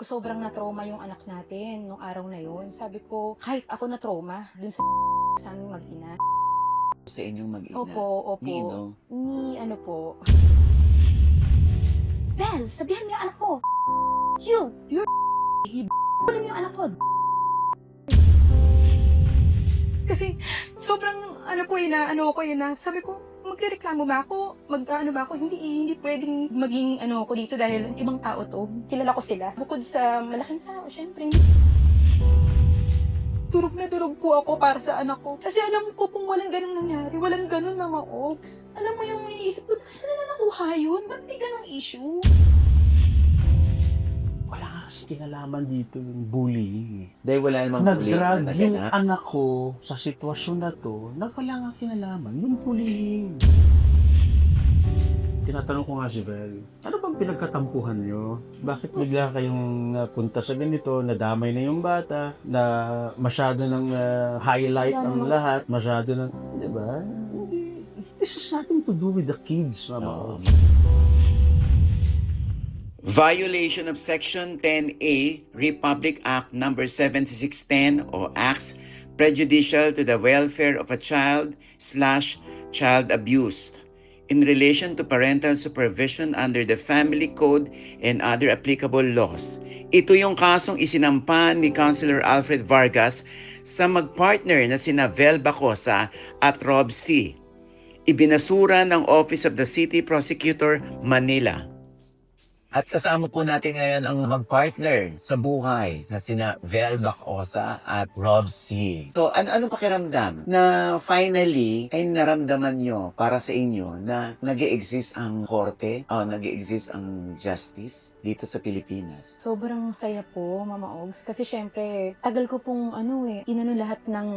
Sobrang na-trauma yung anak natin nung araw na yun. Sabi ko, kahit ako na-trauma dun sa aming mag-ina. Sa inyong mag-ina? Opo. Nino? Ni ano po. Vel, sabihan mo yung anak ko. You're alam mo yung anak ko. Kasi sobrang sabi ko, magrereklamo ba ako? Mag-ano ba ako? Hindi pwedeng maging ako dito dahil ibang tao to. Kilala ko sila. Bukod sa malaking tao, syempre. Durog na durog po ako para sa anak ko. Kasi alam ko kung walang ganun nangyari, walang ganun Mama Ops. Alam mo yung iniisip ko, saan na nakuha yun? Ba't may ganung issue? Wala nga kasi kinalaman dito yung bullying. Dahil wala namang bullying na Nag-drag yung naganap. anak ko sa sitwasyon na to na wala nga kinalaman yung bullying. Tinatanong ko nga si Vel, ano bang pinagkatampuhan nyo? Bakit bigla kayong napunta sa ganito, nadamay na yung bata, na masyado ng highlight ang lahat, masyado ng, di ba? Hindi. This has nothing to do with the kids, Mama. Violation of Section 10A, Republic Act No. 7610 o Acts prejudicial to the welfare of a child/child abuse in relation to parental supervision under the Family Code and other applicable laws. Ito yung kasong isinampa ni Councilor Alfred Vargas sa magpartner na sina Vel Bacosa at Rob C. Ibinasura ng Office of the City Prosecutor, Manila. At kasama po natin ngayon ang magpartner sa buhay na sina Vel Bacosa at Rob C. So, ano pakiramdam na finally ay naramdaman nyo para sa inyo na nag-e-exist ang korte o nag-e-exist ang justice dito sa Pilipinas? Sobrang saya po, Mama Ogs. Kasi syempre, tagal ko pong inano lahat ng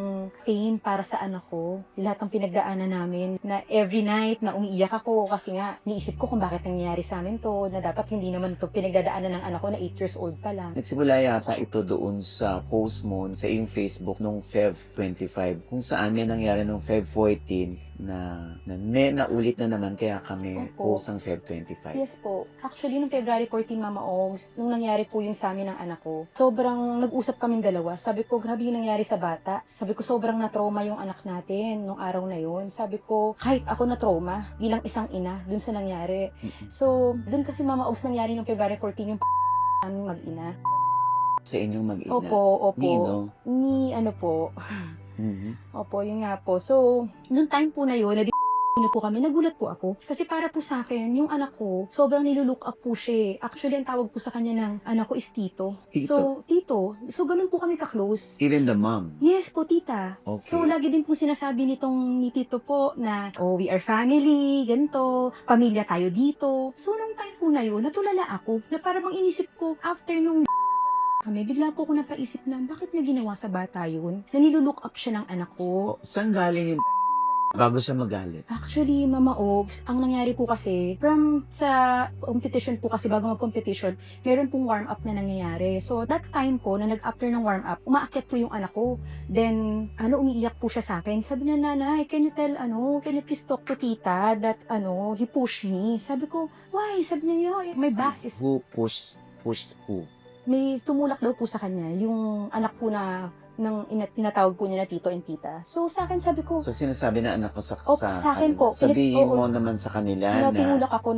pain para sa anak ko. Lahat ng pinagdaanan namin na every night na umiiyak ako kasi nga, niisip ko kung bakit nangyayari sa amin to, na dapat hindi naman to pinagdadaanan ng anak ko na 8 years old pa lang. Nagsimula yata ito doon sa post mo sa iyong Facebook nung Feb 25 kung saan may nangyari nung Feb 14 na may naulit na naman kaya kami Opo. post ng Feb 25. Yes po. Actually, nung February 14, Mama Ogs, nung nangyari po yung sa amin ng anak ko, sobrang nag-usap kaming dalawa. Sabi ko, grabe yung nangyari sa bata. Sabi ko, sobrang na-trauma yung anak natin nung araw na yun. Sabi ko, kahit ako na-trauma bilang isang ina dun sa nangyari. So, dun kasi Mama Ogs nangyari nung February 14 yung aming mag-ina. Sa inyong mag-ina? Opo. Nino? Ni ano po. Mhm. Opo, yun nga po. So, nung time po na yun, na po kami, nagulat po ako. Kasi para po sa akin, yung anak ko, sobrang nilulook up po siya. Actually, ang tawag po sa kanya ng anak ko is Tito. Tito? So, Tito. So, ganun po kami ka-close. Even the mom? Yes po, tita. Okay. So, lagi din po sinasabi ni Tito po na, we are family, ganito, pamilya tayo dito. So, nung time po na yun, natulala ako, na parang inisip ko, after nung kami, bigla po ako napaisip na, bakit niya ginawa sa bata yun? Na nilulook up siya ng anak ko. Saan galing yung bago siya magalit? Actually, Mama Ogs, ang nangyari po kasi, from sa competition po kasi, bago mag-competition, meron pong warm-up na nangyayari. So, that time po, na nag-after ng warm-up, umaakyat po yung anak ko. Then, umiiyak po siya sa akin. Sabi niya, Nanay, can you please talk to tita that, he pushed me. Sabi ko, why? Sabi niya, my back is... Who pushed who? May tumulak daw po sa kanya, yung anak po na tinatawag po niya na tito and tita. So, sa akin sabi ko, So, sinasabi na anak ko sa sa akin po. Sabihin Oo. mo naman sa kanila na tinulak ako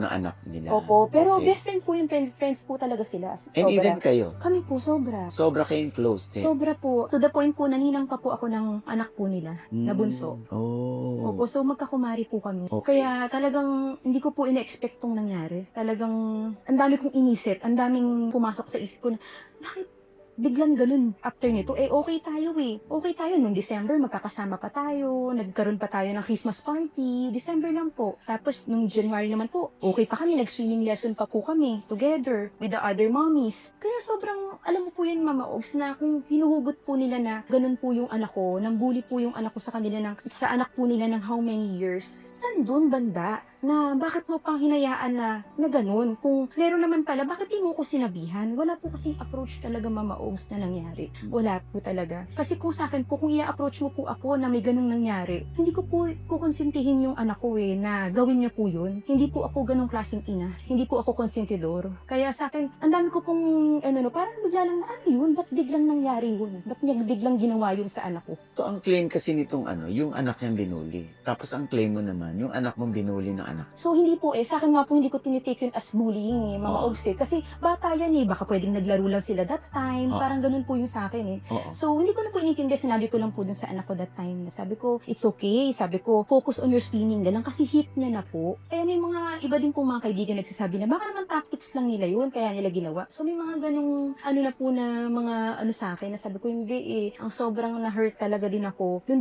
ng anak nila. Opo, pero Okay. best friend po yun, friends po talaga sila. And even kayo? Kami po, sobra. Sobra kayong close din? Sobra po. To the point po, naninang pa po ako ng anak po nila, na bunso. Oh. Opo, so magkakumari po kami. Okay. Kaya talagang hindi ko po ina-expect tong nangyari. Talagang ang dami kong inisip, ang daming pumasok sa isip ko na, bakit biglang ganun after nito? Okay tayo eh. Okay tayo. Nung December, magkakasama pa tayo. Nagkaroon pa tayo ng Christmas party. December lang po. Tapos, nung January naman po, okay pa kami. Nag-swimming lesson pa po kami together with the other mommies. Kaya sobrang, alam mo po yun, Mama Ogs, na kung hinuhugot po nila na ganun po yung anak ko, nang bully po yung anak ko sa kanila sa anak po nila ng how many years, saan dun banda? na bakit mo pang hinayaan na ganun? Kung meron naman pala, bakit di mo ko sinabihan? Wala po kasing approach talaga Mama Ogs na nangyari. Wala po talaga. Kasi kung sa akin po, kung i-approach mo po ako na may ganung nangyari, hindi ko po kukonsintihin yung anak ko na gawin niya po yun. Hindi po ako ganung klaseng ina. Hindi po ako konsentidor. Kaya sa akin, ang dami ko pong, parang bigla lang, ano yun? Ba't biglang nangyari yun? Ba't niya biglang ginawa yun sa anak ko? So, ang claim kasi nitong yung anak niyang binuli. Tapos ang claim mo naman, yung anak mong binuli ng anak. So, hindi po sa akin nga po, hindi ko tinitake yun as bullying Mama Oo. Ogs Kasi bata yan baka pwedeng naglaro lang sila that time. Oo. Parang ganun po yung sa akin Oo. So, hindi ko na po inintindi. Sinabi ko lang po dun sa anak ko that time. Sabi ko, it's okay. Sabi ko, focus on your swimming na lang kasi hit niya na po. Kaya may mga iba din po mga kaibigan nagsasabi na baka naman tactics lang nila yun, kaya nila ginawa. So, may mga ganung na po na mga sa akin na sabi ko, hindi Ang sobrang na-hurt talaga din ako. Dun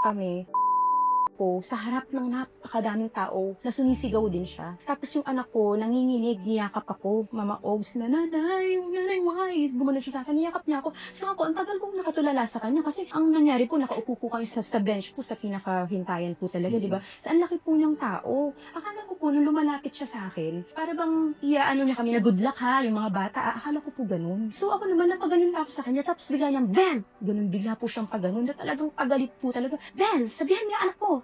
kami ko sa harap ng napakadaming tao na sumisigaw din siya. Tapos yung anak ko, nanginginig, niyakap ako, Mama Ogs, nanay wise, gumanon siya sa akin, niyakap niya ako. So ako, ang tagal kong nakatulala sa kanya kasi ang nangyari po, nakaupo po kami sa bench po, sa pinakahintayan po talaga, di ba? Sa ang laki po niyang tao. Akala ko po, nung lumalapit siya sa akin, para bang niya kami na good luck ha, yung mga bata, akala ko po ganun. So ako naman, napaganon ako sa kanya, tapos bigla niyang, Vel! Ganun, bigla po siyang paganon, na talagang pagalit po talaga. Vel, sabihan niya anak ko,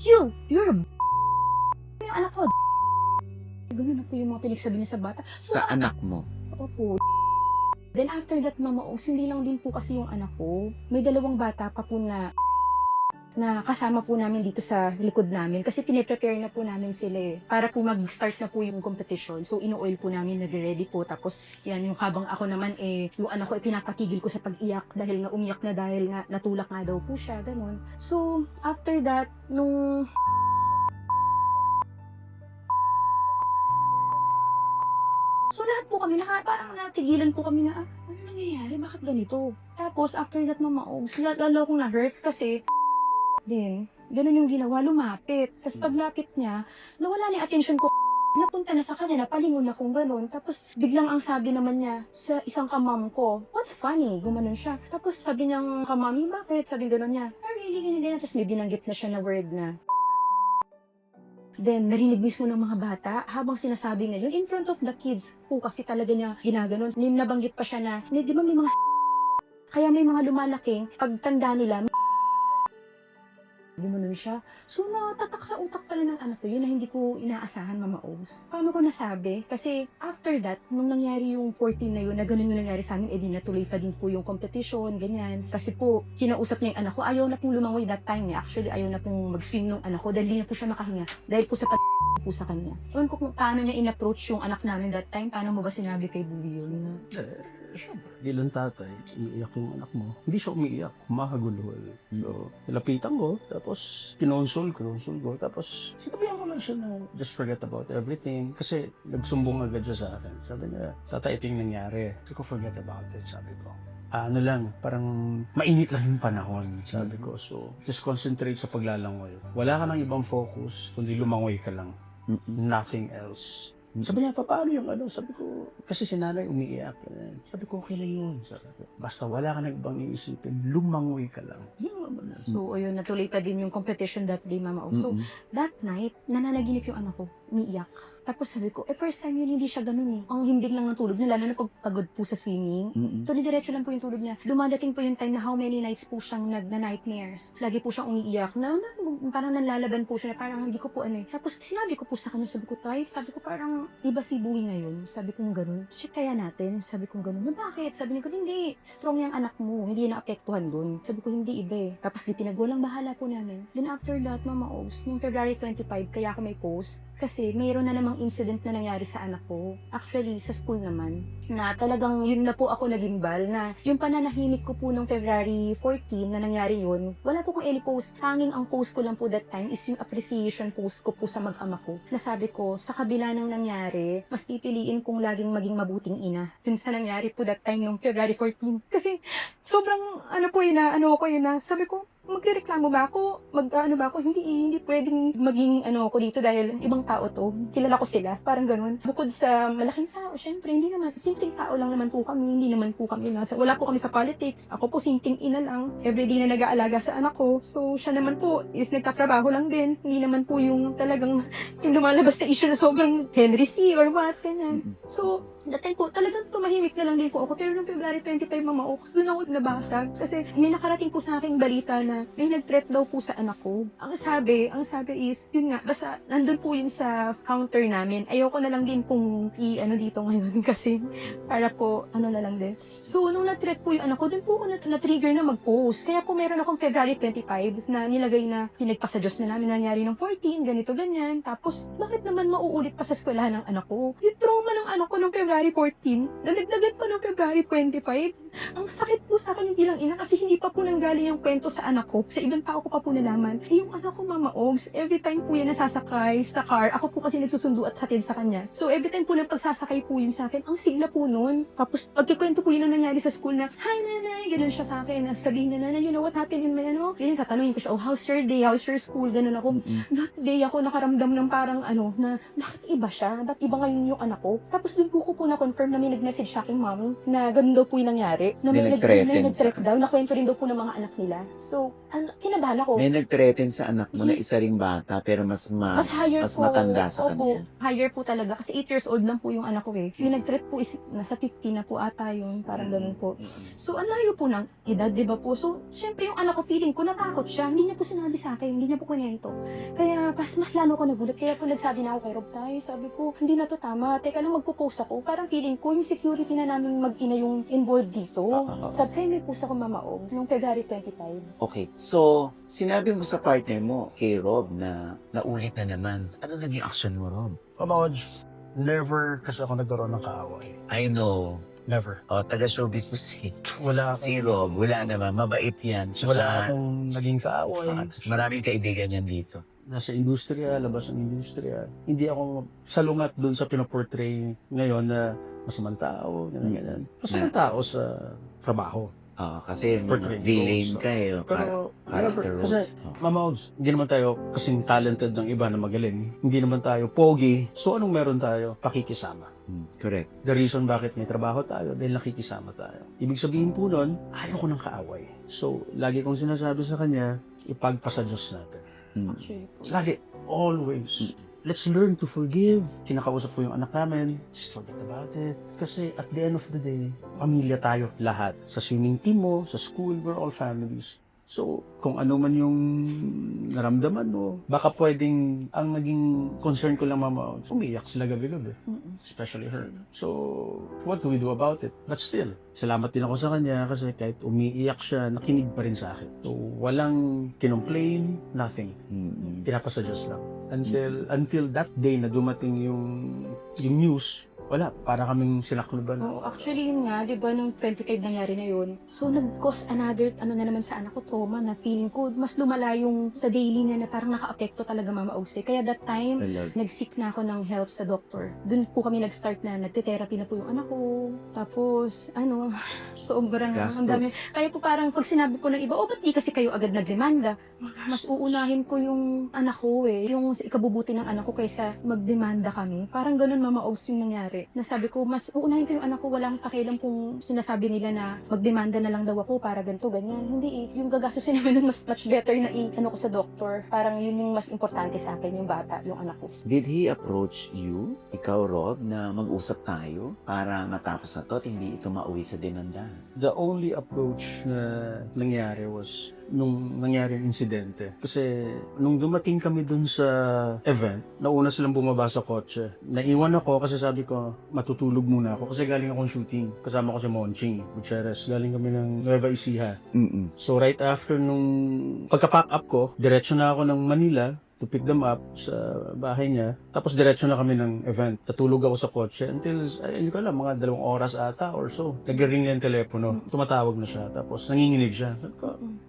you're a yung anak ko. Ganun na po yung mga pinagsabi niya sa bata. Sa anak mo. Opo. Then after that, Mama Ogs, hindi lang din po kasi yung anak ko. May dalawang bata pa po na kasama po namin dito sa likod namin. Kasi piniprepare na po namin sila para po mag-start na po yung competition. So, ino-oil po namin, nag-ready po. Tapos, yan, yung habang ako naman, yung anak ko, pinapatigil ko sa pag-iyak dahil nga umiyak na dahil nga natulak nga daw po siya, ganun. So, after that, nung So, lahat po kami, parang natigilan po kami na, ano nangyayari? Bakit ganito? Tapos, after that, Mama Ogs, lalo akong na-hurt kasi, ganun yung ginawa, lumapit. Tapos, paglapit niya, nawala na yung attention ko. Napunta na sa kanya, napalingon akong ganun. Tapos, biglang ang sabi naman niya sa isang kamam ko, what's funny? Gumanon siya. Tapos, sabi niyang kamami, bakit? Sabi ganun niya, really, ganyan. Tapos, may binanggit na siya na word na, then, narinig mismo ng mga bata habang sinasabi niya yun in front of the kids po kasi talaga niya ginaganon. Nabanggit pa siya na, di ba may mga kaya may mga lumalaking pagtanda nila, gumanon siya. So, natatak sa utak pala ng anak ko yun na hindi ko inaasahan, Mama Ogs. Paano ko nasabi? Kasi after that, nung nangyari yung 14 na yun, na ganun yung nangyari sa amin, di natuloy pa din po yung competition, ganyan. Kasi po, kinausap niya yung anak ko, ayaw na pong lumangoy that time Actually, ayaw na pong mag-swim nung anak ko dahil di na po siya makahinga. Dahil po sa po sa kanya. Ewan ko kung paano niya in-approach yung anak namin that time. Paano mo ba sinabi kay Bubi yun? Siyempre, bilang tatay, umiiyak yung anak mo. Hindi siya umiiyak, humahagulhol. So, nilapitan ko, tapos kinonsol ko. Tapos, sinabihan ko lang siya na just forget about everything. Kasi nagsumbong agad siya sa akin. Sabi niya, tatay, ito yung nangyari. Sabi ko, forget about it, sabi ko. Parang mainit lang yung panahon, sabi ko. So, just concentrate sa paglalangoy. Wala ka nang ibang focus, kundi lumangoy ka lang. Nothing else. Sabi niya, paano yung Sabi ko, kasi si nanay umiiyak. Sabi ko, okay lang yun. Sabi ko, basta wala ka nang ibang iisipin, lumangoy ka lang. Yun naman. So, ayun, natuloy pa din yung competition that day, Mama Ogs. So, that night, nananaginip yung anak ko, umiiyak. Tapos sabi ko, first time yun, hindi siya ganun Ang himbing lang ng tulog niya, lalo na pag pagod po sa swimming. Tuloy-diretso lang po yung tulog niya. Dumadating po yung time na how many nights po siyang nagna-nightmares. Lagi po siyang umiiyak. Parang nanlalaban po siya na parang hindi ko po Tapos sinabi ko po sa kanya, sabi ko parang iba si Buwi ngayon. Sabi ko ganun. Check kaya natin. Sabi ko ganun. Bakit? Sabi niya, hindi. Strong yung anak mo. Hindi na apektuhan dun. Sabi ko, hindi iba Tapos di pinagwalang bahala po namin. Then after that, Mama Ogs, yung February 25, kaya ako may post. Kasi mayroon na namang incident na nangyari sa anak ko. Actually, sa school naman. Na talagang yun na po ako nagimbal na yung pananahimik ko po nung February 14 na nangyari yun, wala po kong any post. Hanging ang post ko lang po that time is yung appreciation post ko po sa mag-ama ko. Nasabi ko, sa kabila ng nangyari, mas pipiliin kong laging maging mabuting ina. Dun sa nangyari po that time nung February 14. Kasi sobrang sabi ko, magrereklamo ba ako? Mag-ano ba ako? Hindi pwedeng maging ano ako dito dahil ibang tao to. Kilala ko sila. Parang ganun. Bukod sa malaking tao, syempre, hindi naman, simpleng tao lang naman po kami. Hindi naman po kami wala po kami sa politics. Ako po simpleng ina lang. Everyday na nag-aalaga sa anak ko. So, siya naman po is nagtatrabaho lang din. Hindi naman po yung talagang yung lumalabas na issue na sobrang Henry C. or what, ganyan. So, that time po, talagang tumahimik na lang din po ako. Pero noong February 25, Mama Oaks, doon ako nabasag. Kasi may nakarating po sa aking balita na may nag-threat daw po sa anak ko. Ang sabi is, yun nga, basta nandun po yun sa counter namin. Ayoko na lang din pong i-ano dito ngayon kasi para po, ano na lang din. So, nung na-threat po yung anak ko, doon po ako na-trigger na mag-post. Kaya po meron akong February 25 na nilagay na pinagpasa Diyos na namin nangyari ng 14, ganito, ganyan. Tapos, bakit naman mauulit pa sa eskwelahan ng anak ko? Yung trauma ng anak ko nung February 14, nadagdagan pa nung February 25. Ang sakit po sa akin yung bilang ina kasi hindi pa po nanggaling yung kwento sa anak ko. Sa ibang tao ko pa po nalaman. Eh, yung anak ko, Mama Ogs, every time po yan nasasakay sa car, ako po kasi nagsusundo at hatid sa kanya. So, every time po na pagsasakay po yun sa akin, ang sigla po nun. Tapos, pagkikwento po yun ang nangyari sa school na, hi, nanay, ganun siya sa akin. Sabihin na, nanay, you know what happened in my, ano? Ganyan, tatanungin ko siya, oh, how's your day? How's your school? Ganun ako. That day ako nakaramdam ng parang, ano, na, bakit iba siya? Ba't iba ngayon yung anak ko? Tapos, doon po ko na-confirm na may nag-message sa aking mom na ganun daw po yung nangyari. Na may nag-threat daw, nakwento rin daw po ng mga anak nila. So, kinabahan ako. May nag-threaten sa anak mo na Yes. isa ring bata pero mas Higher po. matanda sa Opo, kanya. higher po talaga. Kasi 8 years old lang po yung anak ko eh. Yung nag-threat po is nasa 15 na po ata yun. Parang ganun po. So, ang layo po ng edad, di ba po? So, syempre yung anak ko, feeling ko, natakot siya. Hindi niya po sinabi sa akin. Hindi niya po kunento. Kaya, mas lalo ko nagulat. Kaya po nagsabi na ako kay Rob tayo. Sabi ko, hindi na to tama. Teka lang, magpo-post ako. Parang feeling ko, yung security na namin mag-ina yung involved dito. Sabi kayo, may post ako mamaog noong February 25. Okay, so sinabi mo sa partner mo kay Rob na naulit na naman. Ano naging action mo, Rob? Mama Ogs, never kasi ako nagkaroon ng kaaway. I know. Never. O, taga-showbiz mo Wala si akong, Rob. Wala naman. Mabait yan. Tsaka, wala akong naging kaaway. maraming kaibigan yan dito. Nasa industriya, labas ng industriya. Hindi ako salungat dun sa pinoportray ngayon na masamang tao, ganyan. Masamang tao sa trabaho. Kasi Portray villain roles, ka eh. Pero, Character never, kasi, roles. Mama Ogs, hindi naman tayo kasing talented ng iba na magaling. Hindi naman tayo pogi. So, anong meron tayo? Pakikisama. Correct. The reason bakit may trabaho tayo, dahil nakikisama tayo. Ibig sabihin po nun, ayaw ko ng kaaway. So, lagi kong sinasabi sa kanya, ipagpasa Diyos natin. Actually po. Lagi, always. Let's learn to forgive. Kinakausap ko yung anak namin, just forget about it. Kasi at the end of the day, pamilya tayo lahat. Sa swimming team mo, sa school, we're all families. So, kung ano man yung naramdaman mo, baka pwedeng, ang naging concern ko lang, Mama, umiyak sila gabi-gabi. Especially her. So, what do we do about it? But still, salamat din ako sa kanya kasi kahit umiiyak siya, nakinig pa rin sa akin. So, walang kinomplain, nothing. Pinapasa Diyos lang. Until that day na dumating yung news, wala, para kaming sinakluban. Oh, actually yun nga, 'di ba nung 25 nangyari na yun. So nag-cause another ano na naman sa anak ko trauma na feeling ko mas lumala yung sa daily niya na parang naka-apekto talaga Mama Ose. Kaya that time nag-seek na ako ng help sa doctor. Doon po kami nag-start na nagte-therapy na po yung anak ko. Tapos sobrang ang dami. Kaya po parang pag sinabi po ng iba, oh ba't di kasi kayo agad nagdemanda? Mas uunahin ko yung anak ko yung ikabubuti ng anak ko kaysa magdemanda kami. Parang ganun Mama Ose yung nangyari. Nasabi ko, mas uunahin ko yung anak ko, walang pakialam kung sinasabi nila na magdemanda na lang daw ako para ganito, ganyan. Hindi Yung gagastusin namin nun, mas much better na i-ano ko sa doktor. Parang yun yung mas importante sa akin, yung bata, yung anak ko. Did he approach you, ikaw Rob, na mag-usap tayo para matapos na to at hindi ito mauwi sa demanda? The only approach na nangyari was nung nangyari yung insidente. Kasi nung dumating kami dun sa event, nauna silang bumaba sa kotse. Naiwan ako kasi sabi ko, matutulog muna ako kasi galing akong shooting. Kasama ko si Monching Gutierrez. Galing kami ng Nueva Ecija. So right after nung pagka-pack up ko, diretso na ako ng Manila to pick them up sa bahay niya. Tapos diretso na kami ng event. Natulog ako sa kotse until, hindi ko alam, mga 2 oras ata or so. Nag-ring na yung telepono. Tumatawag na siya. Tapos nanginginig siya.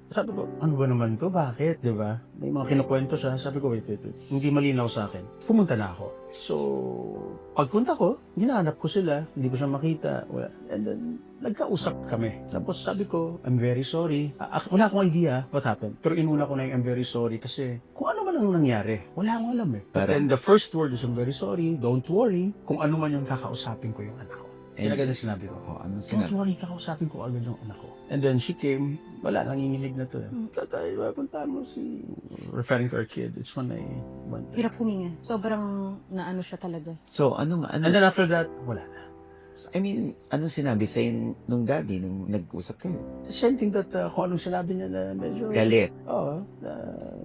Sabi ko, ano ba naman to? Bakit? Diba? May mga kinukwento siya. Sabi ko, wait. Hindi malinaw sa akin. Pumunta na ako. So, Pagpunta ko, hinahanap ko sila, hindi ko siya makita. Wala. And then, nagkausap kami. Tapos sabi ko, I'm very sorry. Wala akong idea what happened. Pero inuna ko na yung I'm very sorry kasi kung ano man ang nangyari, wala akong alam eh. But then the first word is I'm very sorry, don't worry. Kung ano man yung kakausapin ko yung anak ko. Yan agad ang sinabi ko. Anong Don't worry, kakausapin ko agad yung anak ko. And then she came, wala, nanginginig na to. Tatay, puntahan mo si... Referring to our kid, it's when I went there. Hirap huminga. Sobrang naano siya talaga. So, ano, And then after that, wala na. I mean, anong sinabi sa'yo nung daddy, nung nag-usap kayo? Same thing that kung anong sinabi niya na medyo... Galit. Oo.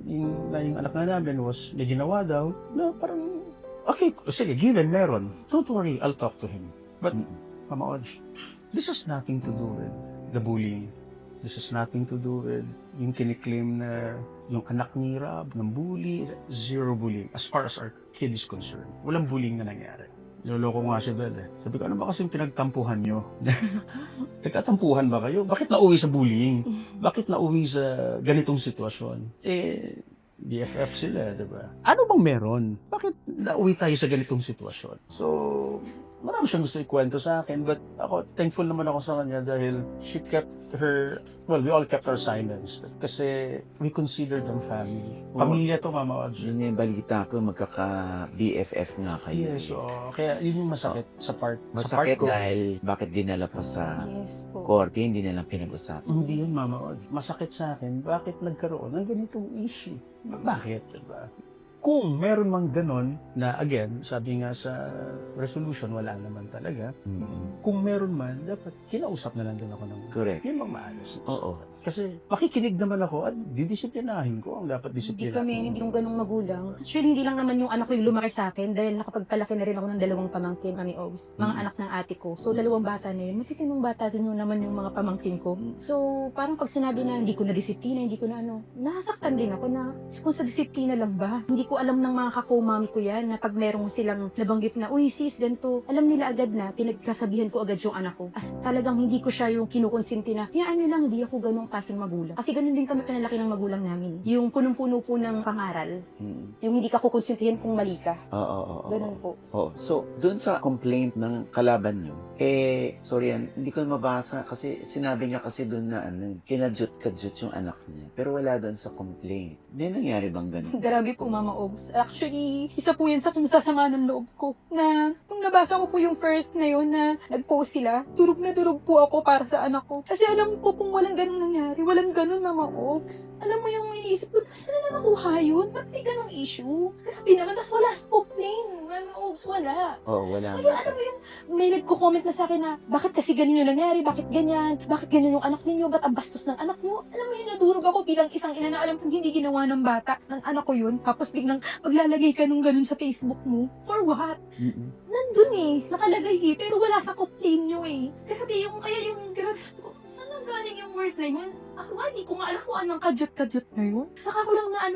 Yung anak na namin was, may ginawa daw, na parang, okay, sige, given, meron. Don't worry, I'll talk to him. But, Mama Odge, this has nothing to do with the bullying. This has nothing to do with yung kiniklaim na yung anak ni Rob ng bully. Zero bullying as far as our kid is concerned. Walang bullying na nangyari. Loloko nga si Bel eh. Sabi ko, ano ba kasing pinagtampuhan nyo? Nagkatampuhan ba kayo? Bakit nauwi sa bullying? Bakit nauwi sa ganitong sitwasyon? BFF sila, diba? Ano bang meron? Bakit nauwi tayo sa ganitong sitwasyon? So, marami siyang gusto ikwento sa akin, but ako, thankful naman ako sa kanya dahil she kept her, well, we all kept our silence. Kasi we consider them family. Pamilya to, Mama Audrey. Yun yung balita ko, magkaka-BFF nga kayo. Yes, so, kaya yun yung masakit sa part Masakit ko. dahil bakit dinala pa sa Yes po. korte, hindi na lang pinag-usapan. Hindi yun, Mama Audrey. Masakit sa akin, bakit nagkaroon ng ganitong issue? Bakit, diba? Kung meron mang ganon, na again, sabi nga sa resolution, wala naman talaga. Kung meron man, dapat kinausap na lang din ako ng... Correct. Yun bang maayos? Oo. Kasi makikinig naman ako at didisiplinahin ko ang dapat Hindi disiplinahin. hindi yung ganong magulang. Actually, hindi lang naman yung anak ko yung lumaki sa akin dahil nakapagpalaki na rin ako ng dalawang pamangkin, Mami Ogs. Mga anak ng ate ko. So, dalawang bata na yun. Matitinong bata din yung naman yung mga pamangkin ko. So, parang pag sinabi na hindi ko na disiplina, hindi ko na ano, nasaktan din ako na kung sa disiplina lang ba? Hindi ko alam ng mga kakumami ko yan na pag merong silang nabanggit na, uy sis, ganito, alam nila agad na pinagkasabihan ko agad yung anak ko. As talagang hindi ko siya yung kinukonsinti na, ano lang, hindi ako ganong klaseng magulang. Kasi ganun din kami pinalaki ng magulang namin. Yung punong-puno po ng pangaral. Yung hindi ka kukonsintihin kung mali ka. Oo. Ganun po. Oo. So, dun sa complaint ng kalaban nyo, sorry yan, hindi ko mabasa kasi sinabi niya kasi dun na kinadyot-kadyot yung anak niya. Pero wala dun sa complaint. May nangyari bang ganun? Grabe po, Mama Ogs. Actually, isa po yan sa pinasasama ng loob ko. Na, nung nabasa ko po yung first na yun na nag-post sila, durog na durog po ako para sa anak ko. Kasi alam ko kung walang ganun nangyari, walang ganun, Mama Ogs. Alam mo yung iniisip ko, saan na nakuha yun? Ba't may ganung issue? Grabe naman, tas wala sa complaint. Mama Ogs, wala. Oo, wala. Kaya alam mo yung, may nagko-comment na sa akin na, bakit kasi ganun yung nangyari? Bakit ganyan? Bakit ganyan yung anak ninyo? Ba't ang bastos ng anak nyo? Alam mo yun, nadurog ako bilang isang ina na alam kong hindi ginawa ng bata, ng anak ko yun. Tapos biglang maglalagay ka nung ganun sa Facebook mo. For what? Nandun nakalagay pero wala sa complaint nyo Grabe grabe sabi ko, saan nang galing yung word na yun? Ako nga, di ko nga alam kung anong kadyot-kadyot na yun. Saka ko lang na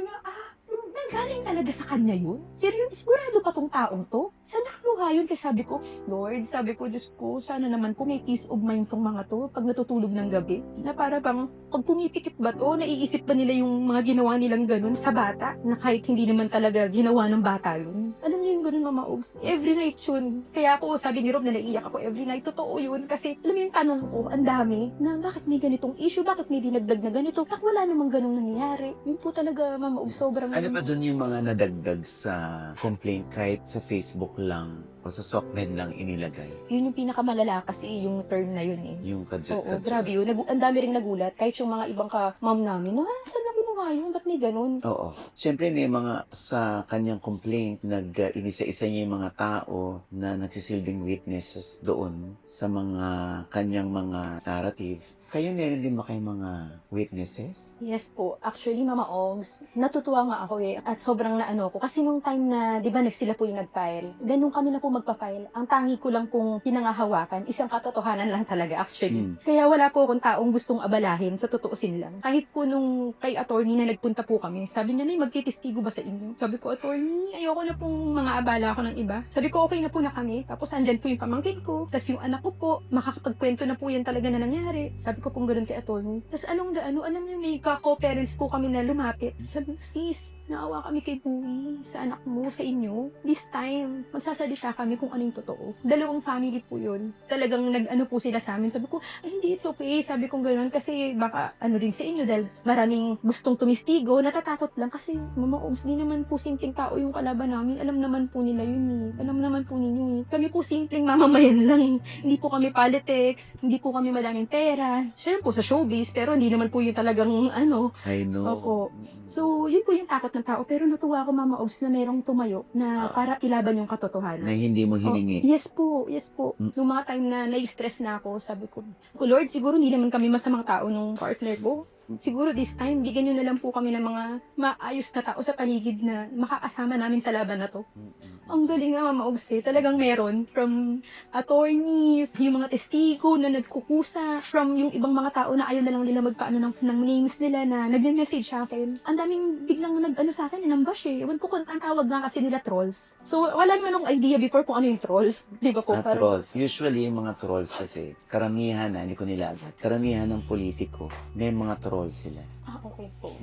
nanggaling talaga sa kanya yun? Seryoso, sigurado pa tong taong to? Saan nakuha yun? Kaya sabi ko, Lord, Diyos ko, sana naman po may peace of mind tong mga to pag natutulog ng gabi. Na para bang, pag pumipikit ba to, naiisip ba nila yung mga ginawa nilang ganun sa bata? Na kahit hindi naman talaga ginawa ng bata yun. Alam niyo yung ganun, Mama Ogs? Every night yun. Kaya ako, sabi ni Rob na naiiyak ako every night. Totoo yun. Kasi, alam mo yung tanong ko, ang dami, na bakit may ganitong issue? Bakit may dinagdag na ganito? Bakit wala namang ganung nangyayari? Yun po talaga, Mama Ogs, sobrang... Ano ba dun yung mga nadagdag sa complaint kahit sa Facebook lang o sa SOCMED lang inilagay? Yun yung pinakamalala kasi yung term na yun Yung Oo, kadyot-kadyot. grabe yun. Ang dami ring nagulat. Kahit yung mga ibang ka-mom namin, saan na ginawa yun? Ba't may ganun? Oo. Siyempre, may mga sa kanyang complaint, inisa-isa niya yung mga tao na nagsisilbing witnesses doon sa mga kanyang mga narrative. Kayo meron din ba kayong mga witnesses? Yes po. Actually, Mama Ogs, natutuwa nga ako At sobrang naano ko. Kasi nung time na, di ba, sila po yung nag-file. Then nung kami na po magpa-file, ang tangi ko lang pong pinangahawakan, isang katotohanan lang talaga actually. Kaya wala po akong taong gustong abalahin, sa totoosin lang. Kahit po nung kay attorney na nagpunta po kami, sabi niya, may magtitistigo ba sa inyo? Sabi ko, attorney, ayoko na pong mga abala ako ng iba. Sabi ko, okay na po na kami. Tapos andyan po yung pamangkin ko. Tapos yung anak ko po, makakapagkwento na po yan talaga na nangyari. Sabi Sabi ko pong ganun kay attorney. Tapos alam niyo, may co-parents po kami na lumapit. Sabi ko, sis, naawa kami kay Buwi, sa anak mo, sa inyo. This time, magsasalita kami kung ano yung totoo. Dalawang family po yun. Talagang nag-ano po sila sa amin. Sabi ko, ay hindi, it's okay. Sabi ko ganun kasi baka ano rin sa inyo dahil maraming gustong tumistigo, natatakot lang kasi Mama Ogs, di naman po simpleng tao yung kalaban namin. Alam naman po nila yun eh. Alam naman po ninyo eh. Kami po simpleng mamamayan lang eh. Hindi po kami politics, hindi po kami madaming pera. Siya po sa showbiz, pero hindi naman po yung talagang ano. I know. Opo. So, yun po yung takot ng tao. Pero natuwa ako, Mama Ogs, na merong tumayo na para ilaban yung katotohanan. Na hindi mo hiningi. Yes po. Nung mga time na na-stress na ako, sabi ko, Lord, siguro hindi naman kami masamang tao nung partner ko. Siguro this time, bigyan nyo na lang po kami ng mga maayos na tao sa paligid na makakasama namin sa laban na to. Ang galing nga, Mama Ogs, eh. Talagang meron. From attorney, yung mga testigo na nagkukusa, from yung ibang mga tao na ayaw na lang nila magpaano ng names nila na nagme-message sa akin. Ang daming biglang nag-ano sa akin, nambash eh. Ewan ko kung ang tawag nga kasi nila trolls. So, wala naman akong idea before kung ano yung trolls. Di ba po? Trolls. Usually, yung mga trolls kasi, karamihan na, hindi ko nila agad, karamihan ng politiko, may mga trolls sila. Okay po.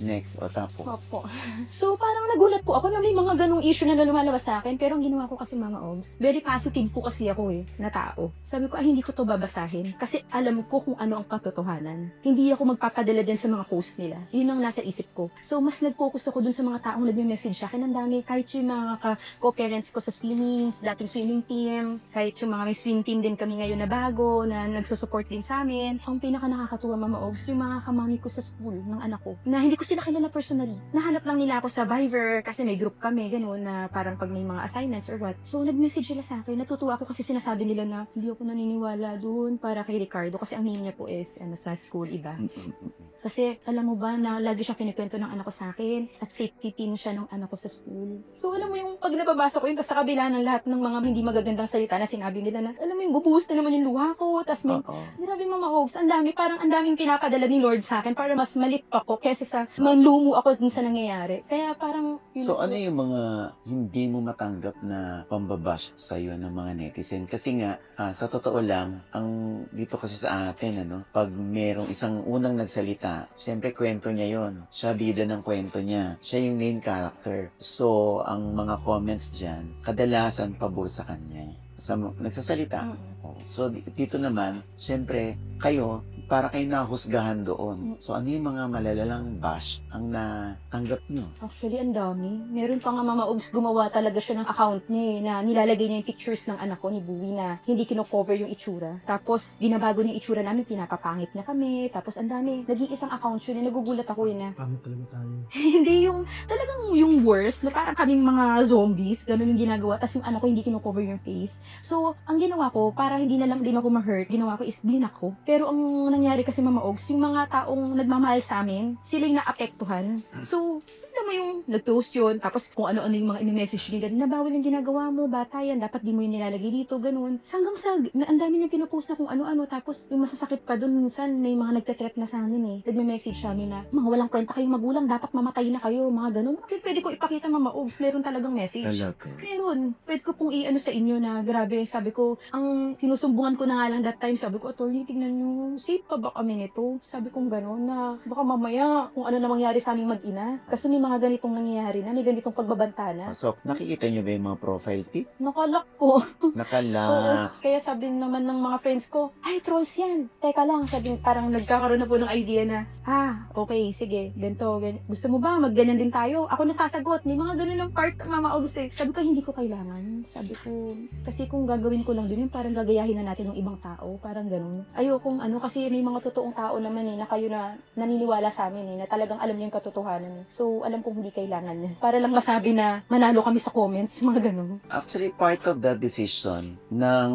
Next, o tapos. Opo. So, parang nagulat po ako na may mga ganong issue na lumalabas sa akin. Pero ang ginawa ko kasi, Mama Ogs, very positive po kasi ako eh, na tao. Sabi ko, ay, hindi ko to babasahin. Kasi alam ko kung ano ang katotohanan. Hindi ako magpapadala din sa mga post nila. Yun ang nasa isip ko. So, mas nag-focus ako dun sa mga taong nagme-message sa akin. Ang dami, kahit yung mga co-parents ko sa swimmings, dating swimming team, kahit yung mga may swim team din kami ngayon na bago, na nagsusupport din sa amin. Ang pinaka nakakatuwa, Mama Ogs, yung mga kamami ko sa school ng anak ko, na hindi ko sila kilala personally. Nahanap lang nila ako sa Viber kasi may group kami, gano'n, na parang pag may mga assignments or what. So, nag-message sila sa akin. Natutuwa ako kasi sinasabi nila na hindi ako naniniwala doon para kay Ricardo kasi ang name niya po is sa school iba. Kasi alam mo ba na lagi siyang kinikwento ng anak ko sa akin at safety pin siya ng anak ko sa school. So, alam mo yung pag nababasa ko yun, tas sa kabila ng lahat ng mga hindi magagandang salita na sinabi nila na, alam mo yung bubuhos na naman yung luha ko, tas may grabe, Mama Ogs, ang dami, parang ang daming pinapadala ni Lord sa akin para mas malit ako kesa sa manlumo ako dun sa nangyayari. Kaya parang yun. So, ano yung mga hindi mo matanggap na pambabash sa'yo ng mga netizen? Kasi nga, sa totoo lang, ang dito kasi sa atin, pag merong isang unang nagsalita, syempre kwento niya yon. Siya bida ng kwento niya. Siya yung main character. So, ang mga comments dyan, kadalasan pabor sa kanya. Nagsasalita. So, dito naman, syempre, kayo, para kayo nahusgahan doon. So, ano yung mga malalalang bash ang natanggap nyo? Actually, ang dami. Meron pa nga, Mama Ogs, gumawa talaga siya ng account niya eh, na nilalagay niya yung pictures ng anak ko ni Buwi na hindi kino-cover yung itsura. Tapos, binabago niya yung itsura namin, pinapapangit niya kami. Tapos, ang dami. Naging isang account yun, nagugulat ako yun na. Pangit talaga tayo. Hindi yung, talagang yung worst, na parang kaming mga zombies, ganun yung ginagawa. Tapos yung anak ko hindi kino-cover yung face. So, ang ginawa ko, para hindi na lang din ako ma-hurt, ginawa ko is blinak ko. Pero ang nangyari kasi, Mama Ogs, yung mga taong nagmamahal sa amin, sila yung naapektuhan. So, alam mo yung nag-post yun, tapos kung ano-ano yung mga i-message nila, nabawal yung ginagawa mo, bata yan, dapat di mo yung nilalagay dito, ganun. So, hanggang sa, ang dami niyang pinupost na kung ano-ano, tapos yung masasakit pa dun, minsan may mga nagte-threat na sa amin eh. Nagme-message sa amin na, mga walang kwenta kayong magulang, dapat mamatay na kayo, mga ganun. Pwede ko ipakita, Mama Ogs, meron talagang message. Meron. Pwede ko pong i-ano sa inyo na, grabe, sabi ko, ang sinusumbungan ko na nga lang that time, sabi ko, attorney, tignan nyo, safe pa ba kami nito? Sabi kong gano'n na, baka mamaya, kung ano na mangyari sa aming mag-ina. Kasi may mga ganitong nangyayari na, may ganitong pagbabanta na. So, nakikita nyo ba yung mga profile pic? Nakalock po. Nakalock. Kaya sabi naman ng mga friends ko, ay, trolls yan. Teka lang, sabi, parang nagkakaroon na po ng idea na, okay, sige, ganito. Gusto mo ba, magganyan din tayo? Ako nasasagot. May mga ganun ng part, Mama Ogs eh. Sabi ko, hindi ko kailangan. Sabi ko, kasi kung gagawin ko lang din yun, parang gagayahin na natin ng ibang tao. Parang ganun. Ayokong kasi may mga totoong tao naman na kayo na naniniwala sa amin na talagang alam niyo yung katotohanan. So, alam kong hindi kailangan yan. Para lang masabi na manalo kami sa comments, mga ganun. Actually, part of the decision ng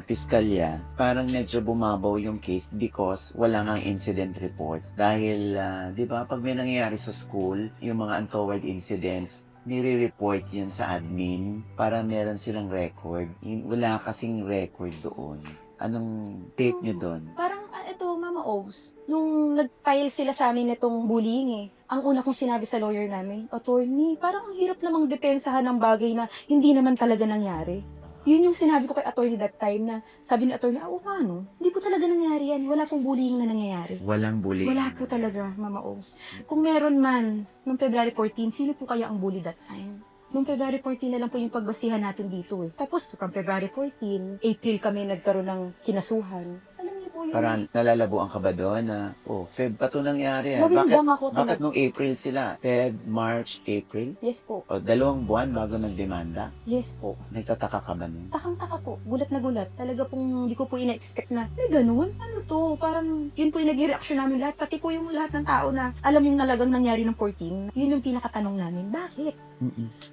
piskalya, parang medyo bumabaw yung case because wala ngang incident report. Dahil, di ba, pag may nangyayari sa school, yung mga untoward incidents, nire-report yan sa admin para meron silang record. Wala kasing record doon. Anong take nyo doon? Parang, Mama Ogs, nung nag-file sila sa amin itong bullying ang una kong sinabi sa lawyer namin, attorney, parang ang hirap namang depensahan ng bagay na hindi naman talaga nangyari. Yun yung sinabi ko kay attorney that time na sabi ni attorney, oo nga no, hindi po talaga nangyari yan. Wala pong bullying na nangyayari. Walang bullying. Wala po talaga, Mama Ogs. Kung meron man, noong February 14, sino po kaya ang bully that time? Noong February 14 na lang po yung pagbasihan natin dito eh. Tapos from February 14, April kami nagkaroon ng kinasuhan. Alam niyo po yun. Parang nalalabuan ka ba doon na, Feb pa to nangyari. Nabindang ako. Bakit nung April sila? Feb, March, April? Yes po. O 2 buwan bago nagdemanda? Yes po. Nagtataka ka ba nun? Takang-taka po. Gulat na gulat. Talaga pong hindi ko po ina-expect na, may ganun? Ano to? Parang yun po yung naging reaction namin lahat. Pati po yung lahat ng tao na alam yung nalagang nangyari ng 14. Yun yung pinakatanong namin. Bakit?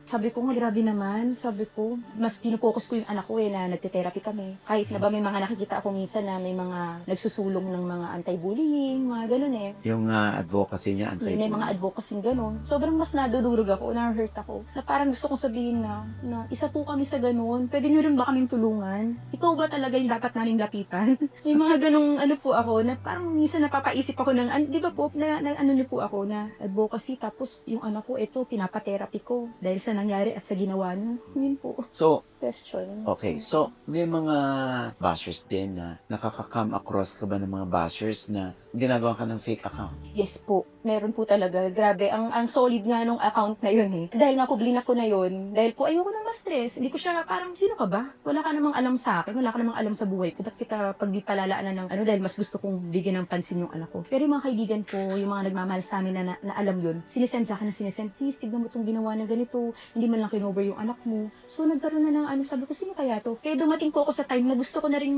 Sabi ko nga, grabe naman. Sabi ko, mas pinupokus ko yung anak ko na nagte-therapy kami. Kahit na ba may mga nakikita ako minsan na may mga nagsusulong ng mga anti-bullying, mga ganun eh. Yung advocacy niya, May mga advocacy ganun. Sobrang mas nadudurog ako, na-hurt ako. Na parang gusto kong sabihin na isa po kami sa ganun. Pwede nyo rin ba kaming tulungan? Ikaw ba talaga yung dapat naming lapitan? May mga ganung ano po ako na parang minsan napapaisip ako ng, di ba po, na ano niyo po ako na advocacy. Tapos yung anak ko, ito, pinapa-therapy ko. Dahil sa nangyari at sa ginawa niya. Yun po. So, Question. okay. So, may mga bashers din na nakaka-come across ka ba ng mga bashers na ginagawa ka ng fake account? Yes po. Meron po talaga. Grabe. Ang solid nga nung account na yun eh. Dahil nga po blinak ko na yun. Dahil po ayoko nang ma-stress. Hindi ko siya parang, sino ka ba? Wala ka namang alam sa akin. Wala ka namang alam sa buhay ko. Ba't kita pagpalalaan ng ano dahil mas gusto kong bigyan ng pansin yung anak ko. Pero yung mga kaibigan ko, yung mga nagmamahal sa amin na alam yun, sinisend sa akin na sinisend, sis, tignan mo itong ginawa na ganito. Hindi man lang kinover yung anak mo. So nagkaroon na ng ano, sabi ko, sino kaya to? Kaya dumating po ako sa time na gusto ko na rin